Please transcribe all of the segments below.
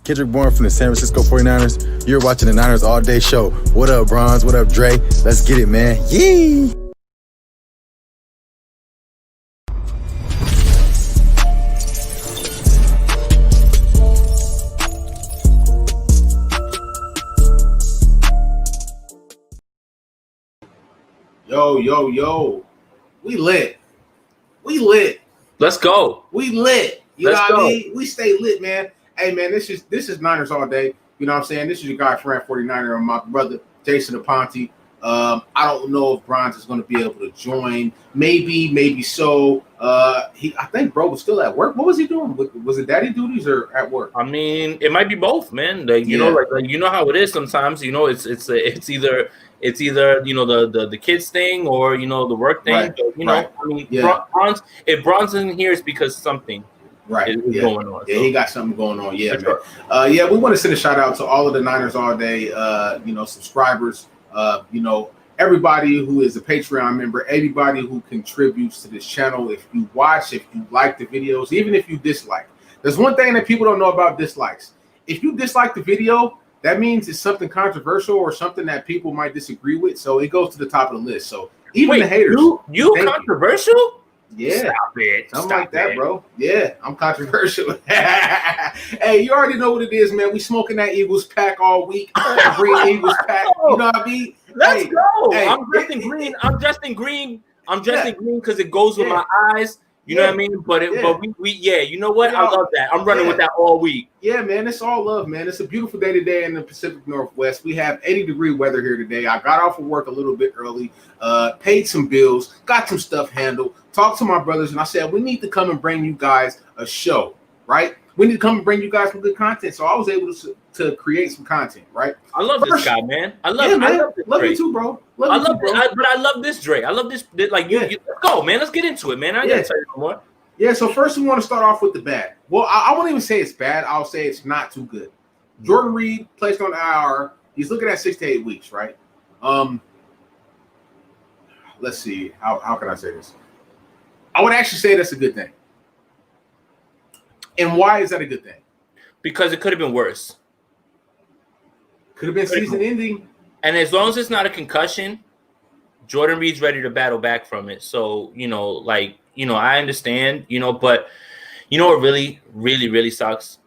Kendrick Bourne from the San Francisco 49ers. You're watching the Niners All Day Show. What up, Bronze? What up, Dre? Let's get it, man. Yee! Yo. We lit. Let's go. We lit. You Let's know what go. I mean? We stay lit, man. Hey, man, this is Niners All Day. You know what I'm saying? This is your guy, Fran 49er, and my brother, Jason Aponte. I don't know if Bronze is going to be able to join. Maybe so. I think bro was still at work. What was he doing? Was it daddy duties or at work? I mean, it might be both, man. Like you know, like you know how it is sometimes. You know, it's either the kids thing or the work thing. Right. But, I mean, Bronze. If Bronze isn't here, it's because something is going on. Yeah, so. he got something going on. Yeah, For man. sure. We want to send a shout out to all of the Niners All Day. Subscribers. Everybody who is a Patreon member, everybody who contributes to this channel. If you watch, if you like the videos, even if you dislike. There's one thing that people don't know about dislikes. If you dislike the video, that means it's something controversial or something that people might disagree with. So it goes to the top of the list. So even the haters. You controversial? Yeah. Stop it. Something like that, bro. Yeah, I'm controversial. Hey, you already know what it is, man. We smoking that Eagles pack all week. Green Eagles pack. You know what I mean? Let's go. Hey, I'm dressed in green. I'm dressed in green because it goes with my eyes. You know what I mean? But you know what? I love that. I'm running with that all week. Yeah, man. It's all love, man. It's a beautiful day today in the Pacific Northwest. We have 80-degree weather here today. I got off of work a little bit early, paid some bills, got some stuff handled, talked to my brothers, and I said, we need to come and bring you guys a show, right? We need to come and bring you guys some good content. So I was able to create some content, right? I love this guy, man. I love you too, bro. But I love this Dre. I love this. Like, let's go, man. Let's get into it, man. I gotta tell you no more. Yeah, so first we want to start off with the bad. Well, I won't even say it's bad. I'll say it's not too good. Jordan Reed placed on IR. He's looking at 6 to 8 weeks, right? Let's see. How can I say this? I would actually say that's a good thing. And why is that a good thing? Because it could have been worse. Could have been season ending. And as long as it's not a concussion, Jordan Reed's ready to battle back from it. So, I understand, but what really, really, really sucks?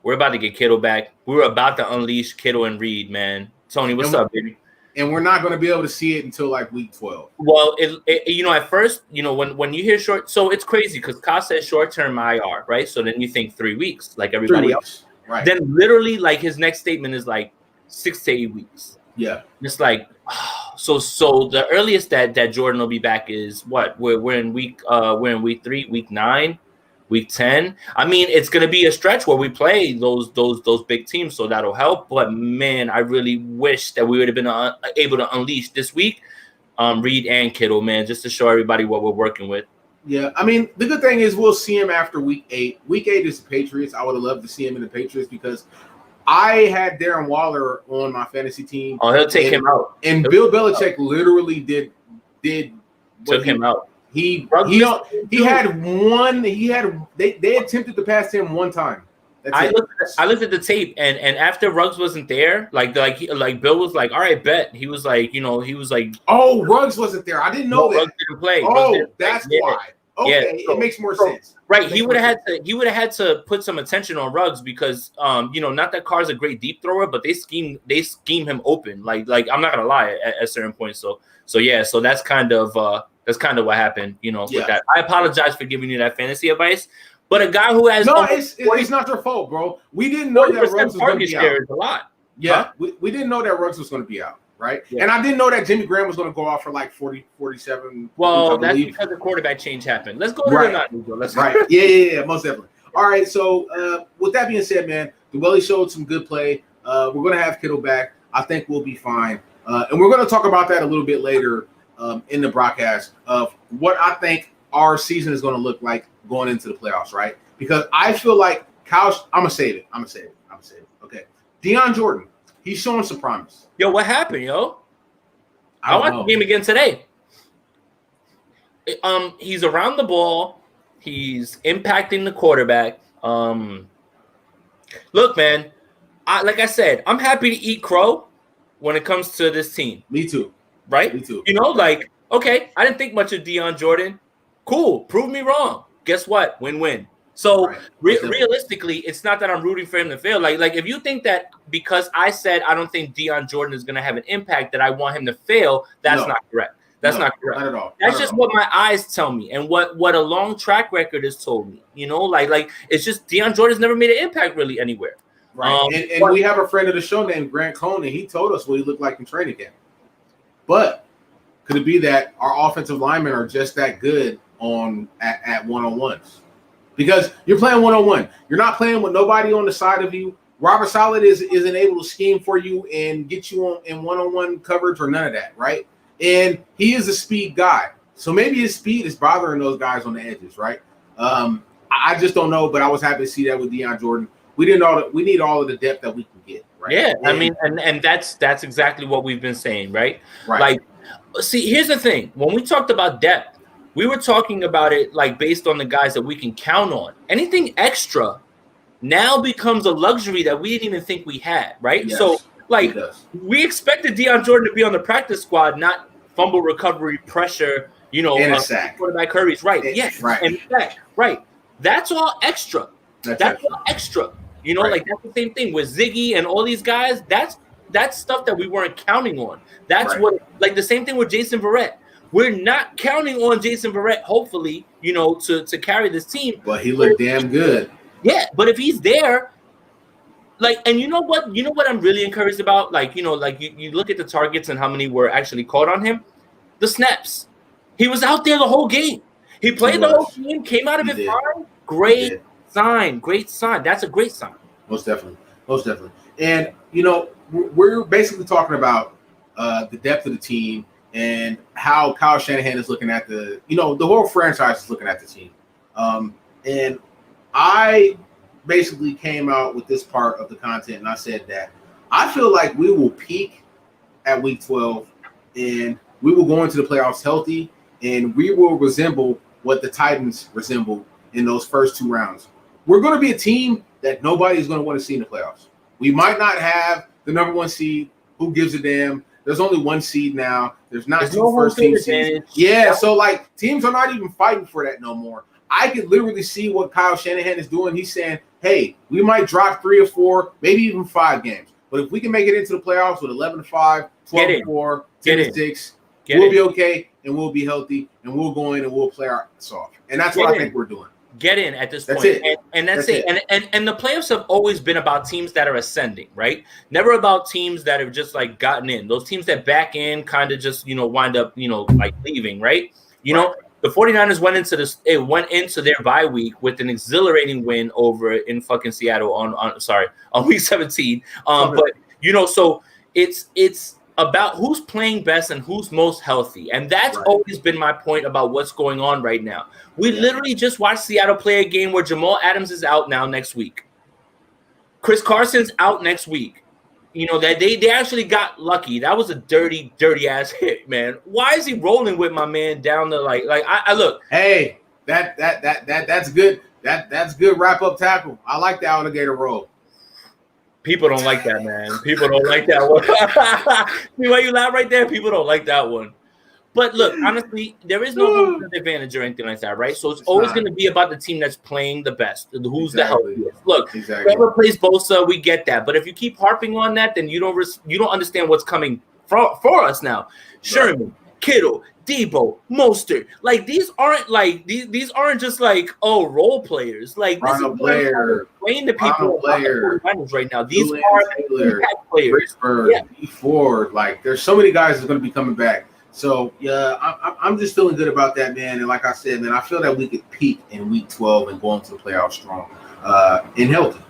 We're about to get Kittle back. We were about to unleash Kittle and Reed, man. Tony, what's up, baby? And we're not going to be able to see it until like week 12. Well, at first, when you hear short, so it's crazy because Kyle says short-term IR, right? So then you think 3 weeks, like everybody else. Right. Then literally, like his next statement is like 6 to 8 weeks. Yeah. It's like, so the earliest that Jordan will be back is what? We're in week 3, week 9, week 10. I mean, it's gonna be a stretch where we play those big teams, so that'll help. But man, I really wish that we would have been able to unleash this week, Reed and Kittle, man, just to show everybody what we're working with. Yeah, I mean, the good thing is we'll see him after week 8. Week 8 is the Patriots. I would have loved to see him in the Patriots because I had Darren Waller on my fantasy team. Oh, he'll take him out. And Bill Belichick literally did took him out. They attempted to pass him one time. I looked at the tape and after Ruggs wasn't there, like Bill was like, all right, bet. He was like, oh, Ruggs wasn't there. I didn't know that. Ruggs didn't play. Oh, that's why. Okay, so, it makes more sense. Right, he would have had to put some attention on Ruggs because not that Carr's a great deep thrower, but they scheme him open. Like I'm not gonna lie at certain points. So that's kind of what happened. With that. I apologize for giving you that fantasy advice, but a guy who has it's not your fault, bro. We didn't know that Ruggs was going to be out. A lot. Yeah, huh? we didn't know that Ruggs was going to be out. Right. Yeah. And I didn't know that Jimmy Graham was going to go off for like 40, 47. Well, that's because the quarterback change happened. Let's go to the Let's right. Yeah, most definitely. All right. So with that being said, man, the Welly showed some good play. We're going to have Kittle back. I think we'll be fine. And we're going to talk about that a little bit later in the broadcast of what I think our season is going to look like going into the playoffs, right? Because I feel like I'm going to save it. Okay. Dion Jordan. He's showing some promise. Yo, what happened, yo? I watched the game again today. He's around the ball. He's impacting the quarterback. Look, man, like I said, I'm happy to eat crow when it comes to this team. Me too. Right? Me too. You know, like, okay, I didn't think much of Dion Jordan. Cool. Prove me wrong. Guess what? Win-win. So realistically, it's not that I'm rooting for him to fail. Like if you think that because I said I don't think Dion Jordan is going to have an impact that I want him to fail, that's not correct. That's not correct. Not at all. That's just what my eyes tell me and what a long track record has told me. You know, like it's just Dion Jordan's never made an impact really anywhere. Right. And we have a friend of the show named Grant Cohn, and he told us what he looked like in training camp. But could it be that our offensive linemen are just that good at one-on-ones? Because you're playing one-on-one. You're not playing with nobody on the side of you. Robert Saleh isn't able to scheme for you and get you in one-on-one coverage or none of that, right? And he is a speed guy. So maybe his speed is bothering those guys on the edges, right? I just don't know, but I was happy to see that with Dion Jordan. We need all of the depth that we can get, right? Yeah, I mean, and that's exactly what we've been saying, right? Right. Like, see, here's the thing. When we talked about depth, we were talking about it like based on the guys that we can count on. Anything extra now becomes a luxury that we didn't even think we had, right? Yes, so, like, we expected Dion Jordan to be on the practice squad, not fumble recovery, pressure, you know, and a sack. Quarterback hurries, right? Yes, right. And sack, right. That's all extra. That's all extra. You know, like that's the same thing with Ziggy and all these guys. That's stuff that we weren't counting on. That's what, like the same thing with Jason Verrett. We're not counting on Jason Verrett, hopefully, you know, to carry this team. But he looked damn good. Yeah, but if he's there, like, and you know what I'm really encouraged about? Like, you know, like you look at the targets and how many were actually caught on him. The snaps. He was out there the whole game. He played the whole game, came out of it fine. Great sign. That's a great sign. Most definitely. And, you know, we're basically talking about the depth of the team and how Kyle Shanahan is looking at the whole franchise is looking at the team. And I basically came out with this part of the content and I said that I feel like we will peak at week 12 and we will go into the playoffs healthy and we will resemble what the Titans resembled in those first two rounds. We're going to be a team that nobody's going to want to see in the playoffs. We might not have the number one seed. Who gives a damn? There's only one seed now. There's two first team seeds. Yeah, so like teams are not even fighting for that no more. I could literally see what Kyle Shanahan is doing. He's saying, hey, we might drop 3 or 4, maybe even 5 games. But if we can make it into the playoffs with 11-5, 12-4, 10-6, we'll be okay and we'll be healthy and we'll go in and we'll play our ass off. And that's what I think we're doing. Get in at this point. That's it. And that's it. And the playoffs have always been about teams that are ascending, right? Never about teams that have just like gotten in. Those teams that back in kind of just, you know, wind up, you know, like leaving, right? You know, the 49ers went into their bye week with an exhilarating win over in fucking Seattle on week 17. But you know, so it's about who's playing best and who's most healthy. And that's always been my point about what's going on right now. We literally just watched Seattle play a game where Jamal Adams is out now next week. Chris Carson's out next week. You know, that they actually got lucky. That was a dirty ass hit, man. Why is he rolling with my man down the I look. Hey, that's good. That's good wrap up tackle. I like the alligator roll. People don't like that, man. People don't like that one. See why you laugh right there? People don't like that one. But look, honestly, there is no home advantage or anything like that, right? So it's always going to be about the team that's playing the best, who's the healthiest. Look, whoever plays Bosa, we get that. But if you keep harping on that, then you don't understand what's coming for us now. Sherman, Kittle, Debo, Mostert, like these aren't just like role players. Like this is player, playing the people right now. These Julian are Taylor, impact players. Dee Ford, like there's so many guys that's going to be coming back. So yeah, I'm just feeling good about that, man. And like I said, man, I feel that we could peak in week 12 and go into the playoffs strong and healthy.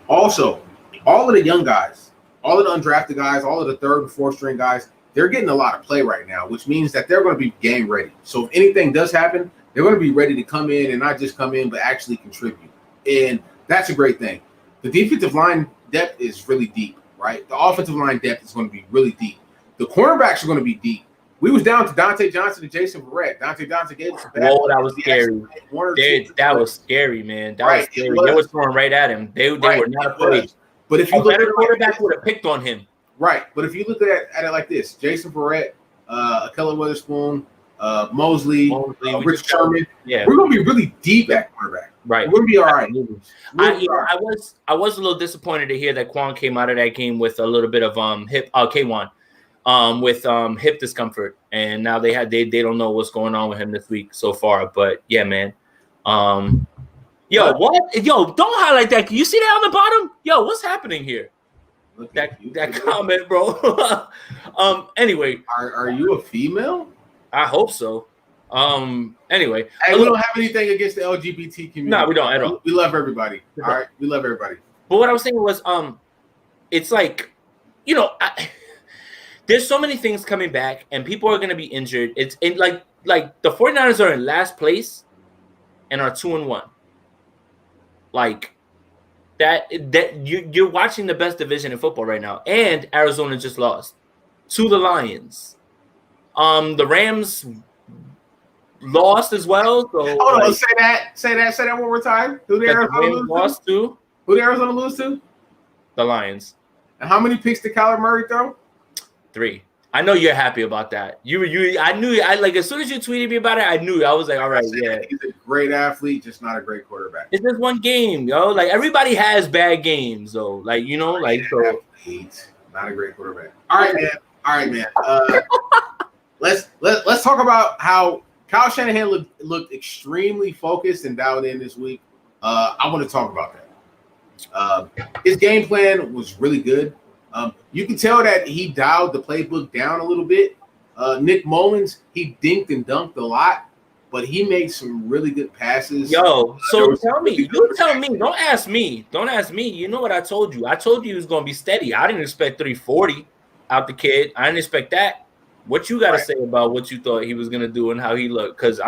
Also, all of the young guys, all of the undrafted guys, all of the 3rd and 4th string guys, they're getting a lot of play right now, which means that they're going to be game ready. So if anything does happen, they're going to be ready to come in and not just come in, but actually contribute. And that's a great thing. The defensive line depth is really deep, right? The offensive line depth is going to be really deep. The cornerbacks are going to be deep. We was down to Dante Johnson and Jason Verrett. Dante Johnson gave us a bad. Whoa, that was scary. That was scary, man. That was scary. They were throwing right at him. They were not afraid. But if you look at it, quarterback would have picked on him. Right. But if you look at it like this, Jason Verrett, Keller Witherspoon, Moseley, Rich Sherman, we're gonna be really deep at quarterback. Right. We're gonna be all right. I was a little disappointed to hear that Quan came out of that game with a little bit of K1 with hip discomfort, and now they don't know what's going on with him this week so far. But yeah, man. What? Yo, don't highlight that. Can you see that on the bottom? Yo, what's happening here? That comment, bro. Anyway, are you a female? I hope so. Anyway, hey, we don't have anything against the LGBT community. No, we don't at all. We love everybody. All right, we love everybody. But what I was saying was, it's like, there's so many things coming back, and people are going to be injured. It's like the 49ers are in last place and are 2-1. Like that you're watching the best division in football right now, and Arizona just lost to the Lions. The Rams lost as well. So hold on, say that one more time. Who the Arizona lose to? Who the Arizona lose to? The Lions. And how many picks did Kyler Murray throw? 3. I know you're happy about that. I knew as soon as you tweeted me about it, I knew. I was like, all right, yeah. He's a great athlete, just not a great quarterback. It's just one game, yo. Like everybody has bad games, though. Like, so not a great quarterback. All right, man. Let's talk about how Kyle Shanahan looked extremely focused and dialed in this week. I want to talk about that. His game plan was really good. You can tell that he dialed the playbook down a little bit. Nick Mullens, he dinked and dunked a lot, but he made some really good passes. Yo, so tell me. Don't ask me. You know what I told you? I told you he was going to be steady. I didn't expect 340 out the kid. I didn't expect that. What you got to say about what you thought he was going to do and how he looked? Because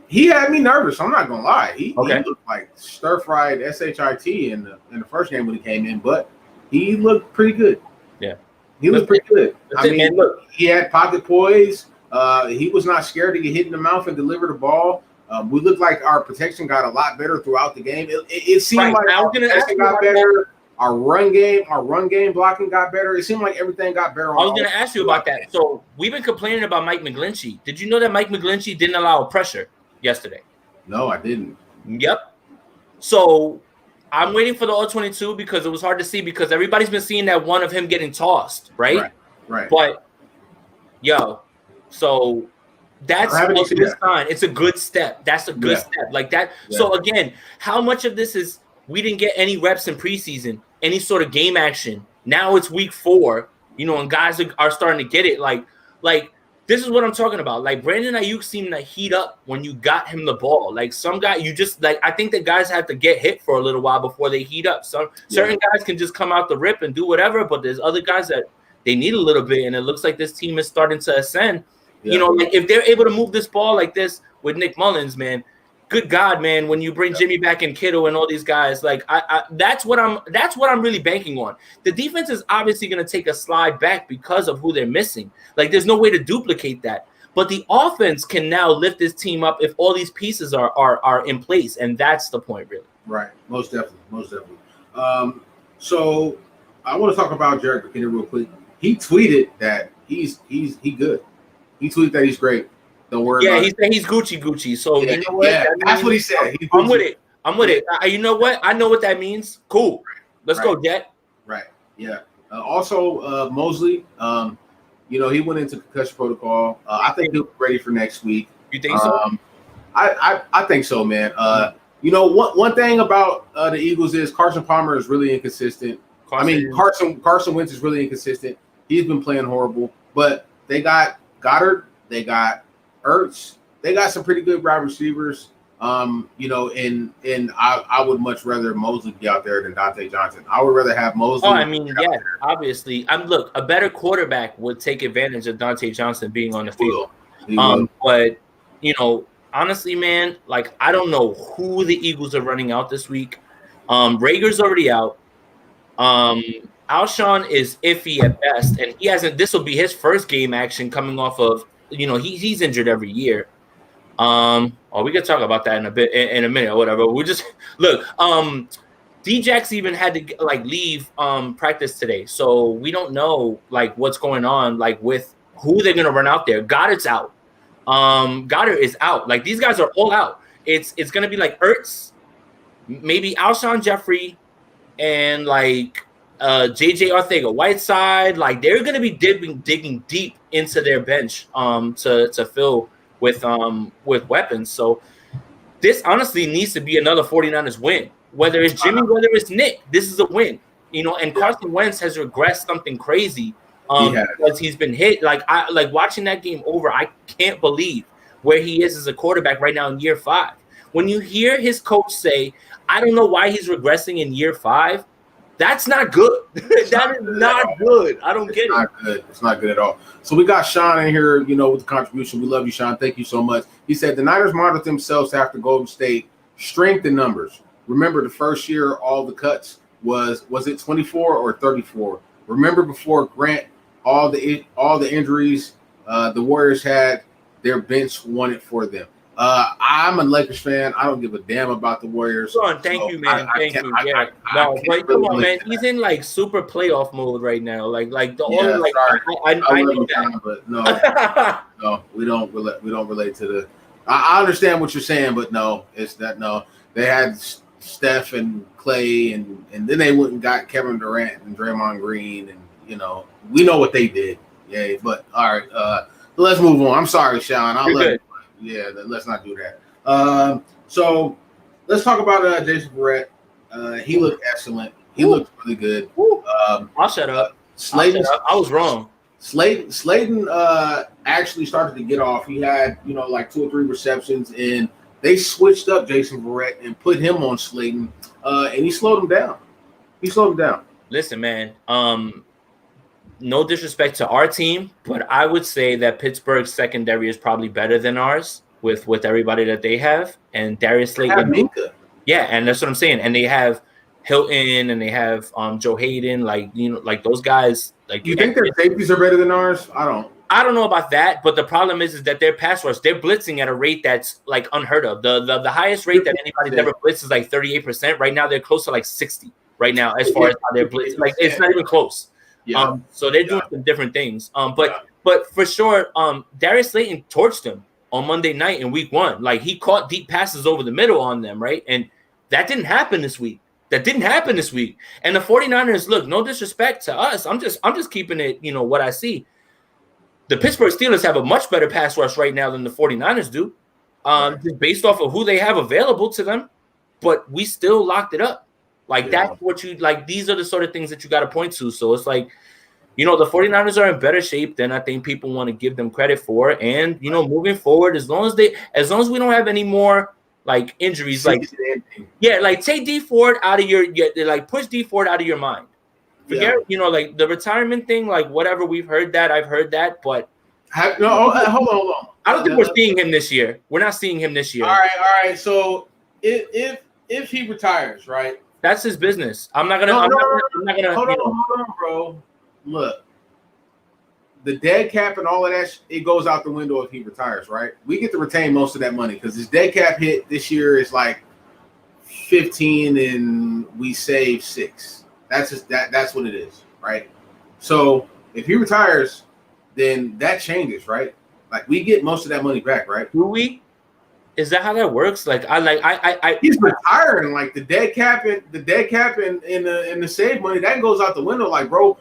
he had me nervous. I'm not going to lie. He looked like stir-fried SHIT in the first game when he came in, but he looked pretty good. Yeah. He looked pretty good. Look, he had pocket poise. He was not scared to get hit in the mouth and deliver the ball. We looked like our protection got a lot better throughout the game. It seemed like our protection got better. Our run game blocking got better. It seemed like everything got better. I was going to ask you about that. So we've been complaining about Mike McGlinchey. Did you know that Mike McGlinchey didn't allow pressure yesterday? No, I didn't. Yep. So I'm waiting for the all-22 because it was hard to see because everybody's been seeing that one of him getting tossed, right? Right. But, so that's a good sign. It's a good step. That's a good step. Like that. Yeah. So, again, how much of this is we didn't get any reps in preseason, any sort of game action? Now it's week 4, and guys are starting to get it. Like this is what I'm talking about. Like Brandon Ayuk seemed to heat up when you got him the ball. Like some guy, I think that guys have to get hit for a little while before they heat up. Certain guys can just come out the rip and do whatever, but there's other guys that they need a little bit. And it looks like this team is starting to ascend. Yeah. Like if they're able to move this ball like this with Nick Mullens, man, good God, man, when you bring Jimmy back and Kittle and all these guys, like that's what I'm really banking on. The defense is obviously going to take a slide back because of who they're missing. Like there's no way to duplicate that. But the offense can now lift this team up if all these pieces are in place, and that's the point, really. Right, most definitely. So I want to talk about Jerick McKinnon real quick. He tweeted that he's good. He tweeted that he's great. Don't worry about it. Yeah, he said he's Gucci. So you know what? Yeah, that's what he said. I'm with it. You know what? I know what that means. Cool. Let's go, Jet. Right. Yeah. Also, Moseley, he went into concussion protocol. I think he'll be ready for next week. You think so? I think so, man. One thing about the Eagles is Carson Palmer is really inconsistent. Carson Wentz is really inconsistent. He's been playing horrible, but they got Goddard, they got Ertz, they got some pretty good wide receivers. And I would much rather Moseley be out there than Dante Johnson. I would rather have Moseley. Obviously. Look, a better quarterback would take advantage of Dante Johnson being on the field. But honestly, man, like I don't know who the Eagles are running out this week. Rager's already out. Alshon is iffy at best, and he hasn't. This will be his first game action coming off of he's injured every year. We could talk about that in a bit in a minute or whatever. We just look. D-Jax even had to leave practice today, so we don't know what's going on with who they're gonna run out there. Goddard's out. Goddard is out. These guys are all out. It's gonna be Ertz, maybe Alshon Jeffrey, and JJ Arcega-Whiteside. They're gonna be digging deep into their bench to fill with weapons. So this honestly needs to be another 49ers win. Whether it's Jimmy, whether it's Nick, this is a win. And Carson Wentz has regressed something crazy because he's been hit. Watching that game over, I can't believe where he is as a quarterback right now in year 5. When you hear his coach say, I don't know why he's regressing in year 5, that's not good. That is not good. I don't get it. Not good. It's not good at all. So we got Sean in here, with the contribution. We love you, Sean. Thank you so much. He said the Niners monitored themselves after Golden State. Strength in numbers. Remember the first year, all the cuts was it 24 or 34? Remember before Grant, all the injuries the Warriors had, their bench won it for them. I'm a Lakers fan. I don't give a damn about the Warriors. Thank you, man. Thank you. Come on, man. He's in super playoff mode right now. I know that, but no, no, we don't relate to the. I understand what you're saying, but no, it's that no. They had Steph and Clay, and then they went and got Kevin Durant and Draymond Green, and we know what they did. Yeah, but all right, let's move on. I'm sorry, Sean. Let's not do that. So let's talk about Jason Verrett. He looked excellent. He looked really good. I'll shut up. Slayton, I was wrong. Slayton actually started to get off. He had 2 or 3 receptions, and they switched up Jason Verrett and put him on Slayton, and he slowed him down. Listen, man. No disrespect to our team, but I would say that Pittsburgh's secondary is probably better than ours with everybody that they have. And Darius Slayton. Yeah, and that's what I'm saying. And they have Hilton and they have Joe Hayden, those guys. You think their safeties are better than ours? I don't know about that, but the problem is that their pass rush, they're blitzing at a rate that's unheard of. The highest rate that anybody's ever blitzed is 38%. Right now, they're close to 60 right now as far as how they're blitzing. It's not even close. Yeah. So they're doing some different things. But for sure, Darius Slayton torched him on Monday night in week 1. He caught deep passes over the middle on them, right? And that didn't happen this week. And the 49ers, look, no disrespect to us. I'm just keeping it, what I see. The Pittsburgh Steelers have a much better pass rush right now than the 49ers do, just based off of who they have available to them. But we still locked it up. That's what you these are the sort of things that you got to point to. So it's the 49ers are in better shape than I think people want to give them credit for. And, moving forward, as long as we don't have any more injuries, take Dee Ford out of your, push Dee Ford out of your mind. Forget, the retirement thing, whatever, we've heard that. I've heard that, but hold on. I don't think we're seeing him this year. We're not seeing him this year. All right. So if he retires, right? That's his business. I'm not gonna. Hold on, bro. Look, the dead cap and all of that, it goes out the window if he retires, right? We get to retain most of that money because his dead cap hit this year is 15, and we save 6. That's just that's what it is, right? So if he retires, then that changes, right? We get most of that money back, right? Do we? Is that how that works? He's retiring. The dead cap and the save money that goes out the window. Bro,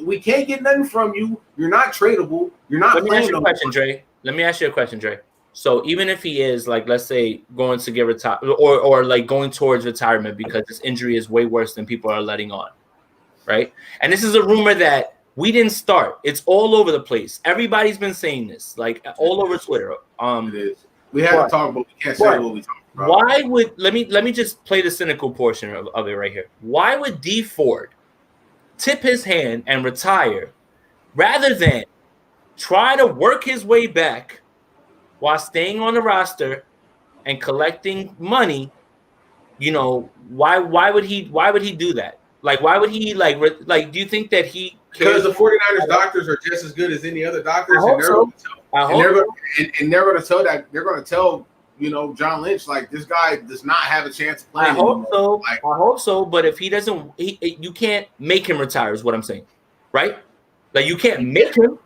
we can't get nothing from you. You're not tradable. You're not. Let me ask you a question, Dre. So even if he is let's say going to get retired or going towards retirement because this injury is way worse than people are letting on, right? And this is a rumor that we didn't start. It's all over the place. Everybody's been saying this, all over Twitter. It is. We have to talk, but we can't say what we talk about. Why would let me just play the cynical portion of it right here? Why would Dee Ford tip his hand and retire rather than try to work his way back while staying on the roster and collecting money? Why would he do that? Like, why would he like? Do you think that he Because the 49ers doctors are just as good as any other doctors, I hope so. and they're going to tell that they're going to tell John Lynch like this guy does not have a chance of playing. I hope anymore. so. Like, I hope so. But if he doesn't, you can't make him retire. Is what I'm saying, right? Like you can't make him.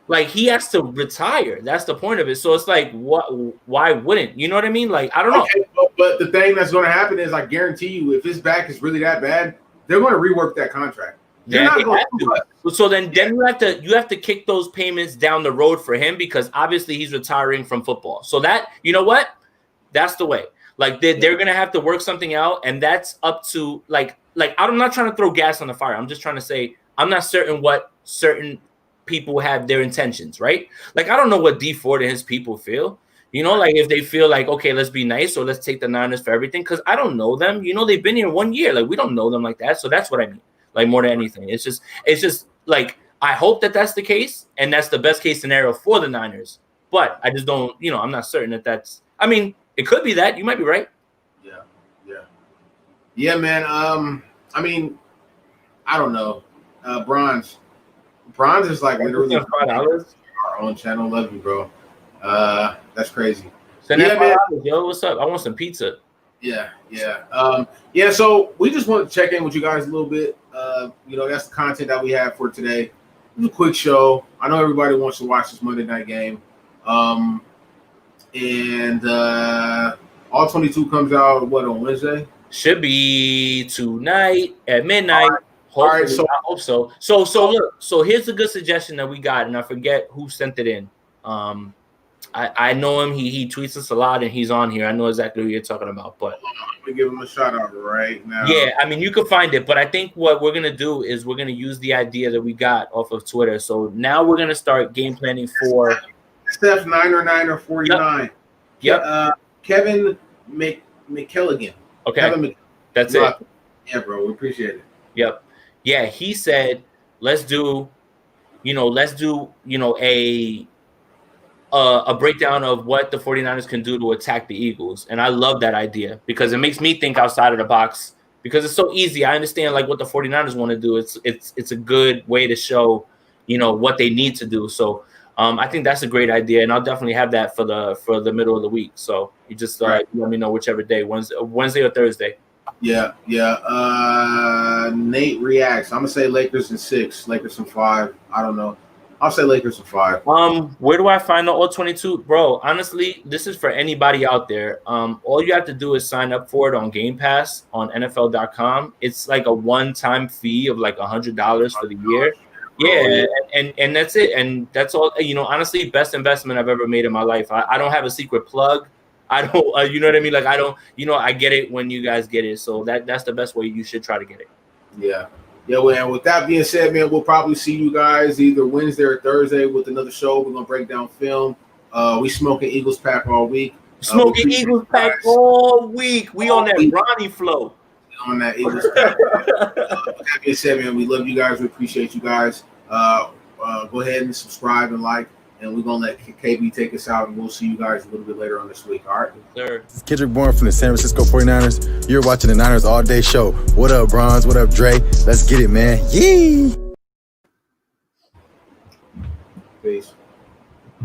Like he has to retire. That's the point of it. So it's like, what? Why wouldn't you know what I mean? Like I don't know. But the thing that's going to happen is, I guarantee you, if his back is really that bad, they're going to rework that contract. So then you have to kick those payments down the road for him because obviously he's retiring from football. So that what, that's the way. Like they're going to have to work something out, and that's up to like I'm not trying to throw gas on the fire. I'm just trying to say I'm not certain what certain people have their intentions, right? Like I don't know what Dee Ford and his people feel. Like if they feel like, okay, let's be nice or let's take the Niners for everything, because I don't know them. They've been here 1 year. Like we don't know them like that. So that's what I mean. Like more than anything, it's just like I hope that that's the case, and that's the best case scenario for the Niners. But I just don't, I'm not certain that that's. I mean, it could be that. You might be right. Yeah, man. I mean, I don't know. Bronze is like literally $5 our own channel. Love you, bro. That's crazy. Send that $5, yo. What's up? I want some pizza. Yeah. So we just want to check in with you guys a little bit. That's the content that we have for today. It was a quick show. I know everybody wants to watch this Monday night game. And all 22 comes out on Wednesday? Should be tonight at midnight. All right. So I hope so. So look. So here's a good suggestion that we got, and I forget who sent it in. I know him. He tweets us a lot, and he's on here. I know exactly who you're talking about. But let me give him a shout out right now. Yeah, I mean, you can find it. But I think what we're gonna do is we're gonna use the idea that we got off of Twitter. So now we're gonna start game planning for Steph 949. Yep. Kevin McKelligan. Okay. Kevin That's it. Yeah, bro. We appreciate it. Yep. Yeah, he said, let's do a breakdown of what the 49ers can do to attack the Eagles. And I love that idea because it makes me think outside of the box because it's so easy. I understand like what the 49ers want to do. It's a good way to show, what they need to do. So I think that's a great idea. And I'll definitely have that for the middle of the week. So you just let me know whichever day, Wednesday or Thursday. Yeah. Nate reacts. I'm gonna say Lakers in 6, Lakers in 5. I don't know. I'll say Lakers in 5. Where do I find the all 22, bro? Honestly, this is for anybody out there. All you have to do is sign up for it on Game Pass on NFL.com. It's like a one-time fee of like $100 for the year. Yeah, and that's it. And that's all. Honestly, best investment I've ever made in my life. I don't have a secret plug. I don't, you know what I mean? Like I don't, I get it when you guys get it. So that's the best way you should try to get it. Yeah. Well, and with that being said, man, we'll probably see you guys either Wednesday or Thursday with another show. We're gonna break down film. We smoking Eagles pack all week. Smoking Eagles pack all week. We on that Ronnie flow. On that Eagles pack. With that being said, man, we love you guys. We appreciate you guys. Go ahead and subscribe and like. And we're going to let KB take us out, and we'll see you guys a little bit later on this week. All right? Sir. This is Kendrick Bourne from the San Francisco 49ers. You're watching the Niners All Day Show. What up, Bronze? What up, Dre? Let's get it, man. Yee! Peace.